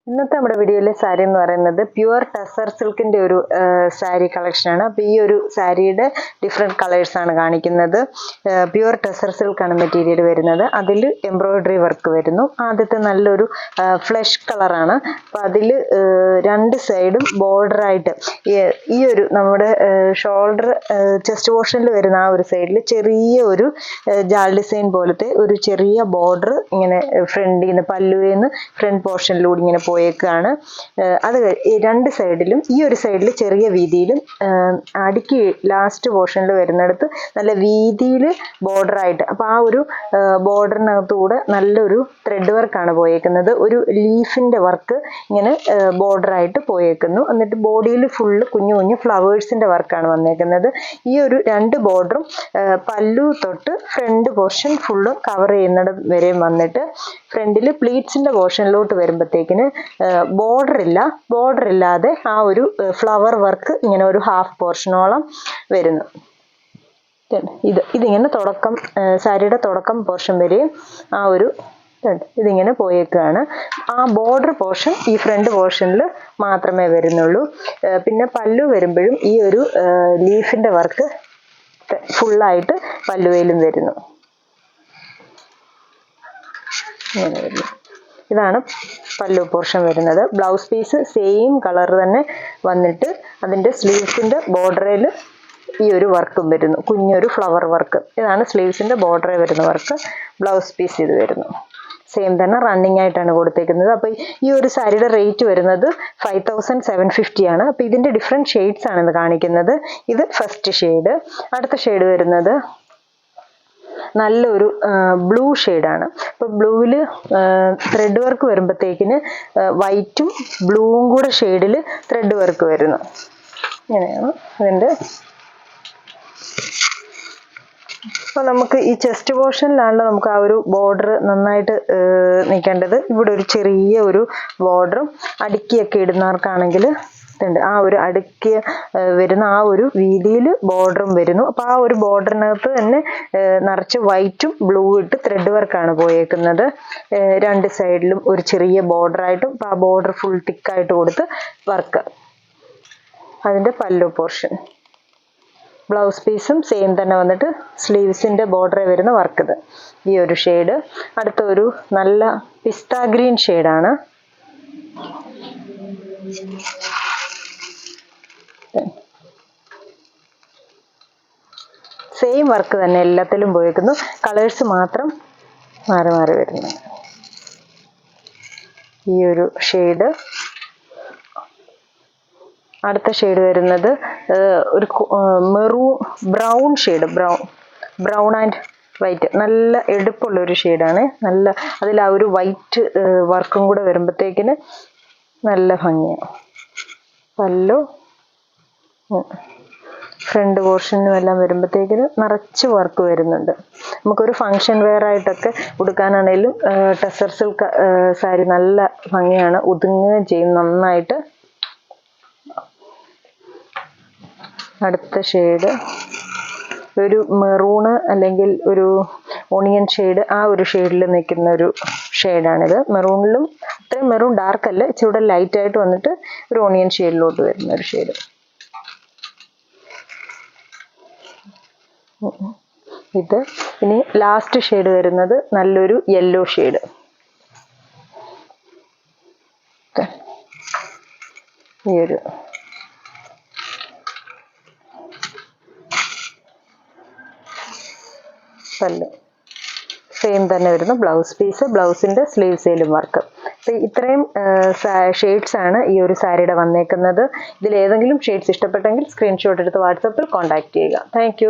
ഇന്നത്തെ നമ്മുടെ വീഡിയോയിലെ സാരി എന്ന് പറയുന്നത് പ്യുവർ ടസർ സിൽക്കിന്റെ ഒരു സാരി കളക്ഷൻ ആണ്. അപ്പോൾ ഈ ഒരു സാരിയുടെ ഡിഫറെന്റ് കളേഴ്സ് ആണ് കാണിക്കുന്നത്. പ്യുവർ ടസർ സിൽക്ക് ആണ് മെറ്റീരിയൽ വരുന്നത്. അതിൽ എംബ്രോയിഡറി വർക്ക് വരുന്നു. ആദ്യത്തെ നല്ലൊരു ഫ്ലഷ് കളറാണ്. അപ്പോൾ അതിൽ രണ്ട് സൈഡും ബോർഡർ ആയിട്ട് ഈ ഒരു നമ്മുടെ ഷോൾഡർ ചെസ്റ്റ് പോർഷനിൽ വരുന്ന ആ ഒരു സൈഡിൽ ചെറിയ ഒരു ജാൾ ഡിസൈൻ പോലത്തെ ഒരു ചെറിയ ബോർഡർ ഇങ്ങനെ ഫ്രണ്ടിൽ നിന്ന് പല്ലുവിൽ നിന്ന് ഫ്രണ്ട് പോർഷനിലൂടെ ഇങ്ങനെ പോയേക്കാണ്. അത് രണ്ട് സൈഡിലും ഈ ഒരു സൈഡിൽ ചെറിയ വീതിയിലും അടുക്കി ലാസ്റ്റ് പോർഷനിൽ വരുന്നിടത്ത് നല്ല വീതിയിൽ ബോർഡർ ആയിട്ട്, അപ്പോൾ ആ ഒരു ബോർഡറിനകത്തൂടെ നല്ലൊരു ത്രെഡ് വർക്കാണ് പോയേക്കുന്നത്. ഒരു ലീഫിന്റെ വർക്ക് ഇങ്ങനെ ബോർഡർ ആയിട്ട് പോയേക്കുന്നു. എന്നിട്ട് ബോഡിയിൽ ഫുള്ള് കുഞ്ഞു കുഞ്ഞു ഫ്ലവേഴ്സിന്റെ വർക്കാണ് വന്നേക്കുന്നത്. ഈ ഒരു രണ്ട് ബോർഡറും പല്ലു തൊട്ട് ഫ്രണ്ട് പോർഷൻ ഫുള്ളും കവർ ചെയ്യുന്നിടം വരെയും വന്നിട്ട് ഫ്രണ്ടിൽ പ്ലീറ്റ്സിന്റെ പോർഷനിലോട്ട് വരുമ്പോഴത്തേക്കിന് ബോർഡർ ഇല്ലാതെ ആ ഒരു ഫ്ലവർ വർക്ക് ഇങ്ങനെ ഒരു ഹാഫ് പോർഷനോളം വരുന്നു. ഇതിങ്ങനെ തുടക്കം സാരിയുടെ തുടക്കം പോർഷൻ വരെയും ആ ഒരു ഇതിങ്ങനെ പോയേക്കാണ്. ആ ബോർഡർ പോർഷൻ ഈ ഫ്രണ്ട് പോർഷനിൽ മാത്രമേ വരുന്നുള്ളൂ. പിന്നെ പല്ലു വരുമ്പോഴും ഈ ഒരു ലീഫിന്റെ വർക്ക് ഫുള്ളായിട്ട് പല്ലുവയിലും വരുന്നു. ഇങ്ങനെ വരുന്നു. ഇതാണ് പല്ലു പോർഷൻ വരുന്നത്. ബ്ലൗസ് പീസ് സെയിം കളർ തന്നെ വന്നിട്ട് അതിൻ്റെ സ്ലീവ്സിൻ്റെ ബോർഡറിൽ ഈ ഒരു വർക്കും വരുന്നു, കുഞ്ഞൊരു ഫ്ലവർ വർക്ക്. ഇതാണ് സ്ലീവ്സിൻ്റെ ബോർഡറിൽ വരുന്ന വർക്ക്. ബ്ലൗസ് പീസ് ഇത് വരുന്നു സെയിം തന്നെ റണ്ണിങ് ആയിട്ടാണ് കൊടുത്തേക്കുന്നത്. അപ്പോൾ ഈ ഒരു സാരിയുടെ റേറ്റ് വരുന്നത് 5750 ആണ്. അപ്പോൾ ഇതിൻ്റെ ഡിഫറെൻറ്റ് ഷെയ്ഡ്സ് ആണ് ഇത് കാണിക്കുന്നത്. ഇത് ഫസ്റ്റ് ഷെയ്ഡ്. അടുത്ത ഷെയ്ഡ് വരുന്നത് നല്ലൊരു ബ്ലൂ ഷെയ്ഡാണ്. അപ്പോൾ ബ്ലൂവിൽ ത്രെഡ് വർക്ക് വരുമ്പോഴത്തേക്കിന് വൈറ്റും ബ്ലൂവും കൂടെ ഷെയ്ഡിൽ ത്രെഡ് വർക്ക് വരുന്നു. ഇങ്ങനെയാണ് അതിൻ്റെ. അപ്പോൾ നമുക്ക് ഈ ചെസ്റ്റ് പോർഷനിലാണല്ലോ നമുക്ക് ആ ഒരു ബോർഡർ നന്നായിട്ട് നിൽക്കേണ്ടത്. ഇവിടെ ഒരു ചെറിയ ഒരു ബോർഡറും അടുക്കിയൊക്കെ ഇടുന്നവർക്കാണെങ്കിൽ ആ ഒരു അടുക്കി വരുന്ന ആ ഒരു വീതിയിൽ ബോർഡറും വരുന്നു. അപ്പോൾ ആ ഒരു ബോർഡറിനകത്ത് തന്നെ നിറച്ച് വൈറ്റും ബ്ലൂ ഇട്ട് ത്രെഡ് വർക്കാണ് പോയേക്കുന്നത്. രണ്ട് സൈഡിലും ഒരു ചെറിയ ബോർഡറായിട്ടും ആ ബോർഡർ ഫുൾ തിക്കായിട്ട് കൊടുത്ത് വർക്ക്. അതിൻ്റെ പല്ലു പോർഷൻ. ബ്ലൗസ് പീസും സെയിം തന്നെ വന്നിട്ട് സ്ലീവ്സിൻ്റെ ബോർഡറിൽ വരുന്ന വർക്ക്. ഇത് ഈ ഒരു ഷെയ്ഡ്. അടുത്ത ഒരു നല്ല പിസ്ത ഗ്രീൻ ഷെയ്ഡാണ്. സെയിം വർക്ക് തന്നെ എല്ലാത്തിലും പോയേക്കുന്നു. കളേഴ്സ് മാത്രം മാറി മാറി വരുന്നു. ഈ ഒരു ഷെയ്ഡ്. അടുത്ത ഷെയ്ഡ് വരുന്നത് ഒരു brown shade, brown and white. നല്ല എടുപ്പുള്ള ഒരു ഷെയ്ഡാണ്. നല്ല അതിൽ ആ ഒരു വൈറ്റ് വർക്കും കൂടെ വരുമ്പോഴത്തേക്കിന് നല്ല ഭംഗിയാണ്. പല്ലു ഫ്രണ്ട് പോർഷനും എല്ലാം വരുമ്പോഴത്തേക്കിന് നിറച്ച് വർക്ക് വരുന്നുണ്ട്. നമുക്കൊരു ഫങ്ഷൻ വെയർ ആയിട്ടൊക്കെ ഉടുക്കാനാണേലും ടസർ സിൽക്ക് സാരി നല്ല ഭംഗിയാണ്, ഒതുങ്ങുകയും ചെയ്യും നന്നായിട്ട്. അടുത്ത ഷെയ്ഡ് ഒരു മെറൂണ് അല്ലെങ്കിൽ ഒരു ഓണിയൻ ഷെയ്ഡ്, ആ ഒരു ഷെയ്ഡിൽ നിൽക്കുന്ന ഒരു ഷെയ്ഡാണിത്. മെറൂണിലും അത്രയും മെറൂൺ ഡാർക്ക് അല്ല, ഇച്ചിരി ലൈറ്റ് ആയിട്ട് വന്നിട്ട് ഒരു ഓണിയൻ ഷെയ്ഡിലോട്ട് വരുന്ന ഒരു ഷെയ്ഡ്. ഇത് ഇനി ലാസ്റ്റ് ഷെയ്ഡ് വരുന്നത് നല്ലൊരു യെല്ലോ ഷെയ്ഡ്. ഈ ഒരു പല്ല് സെയിം തന്നെ വരുന്നു. ബ്ലൗസ് പീസ്, ബ്ലൗസിൻ്റെ സ്ലീവ്സിലും വർക്ക്. അപ്പോൾ ഇത്രയും ഷെയ്ഡ്സ് ആണ് ഈ ഒരു സാരിയുടെ വന്നേക്കുന്നത്. ഇതിൽ ഏതെങ്കിലും ഷെയ്ഡ്സ് ഇഷ്ടപ്പെട്ടെങ്കിൽ സ്ക്രീൻഷോട്ട് എടുത്ത് വാട്സപ്പിൽ കോൺടാക്ട് ചെയ്യുക. താങ്ക്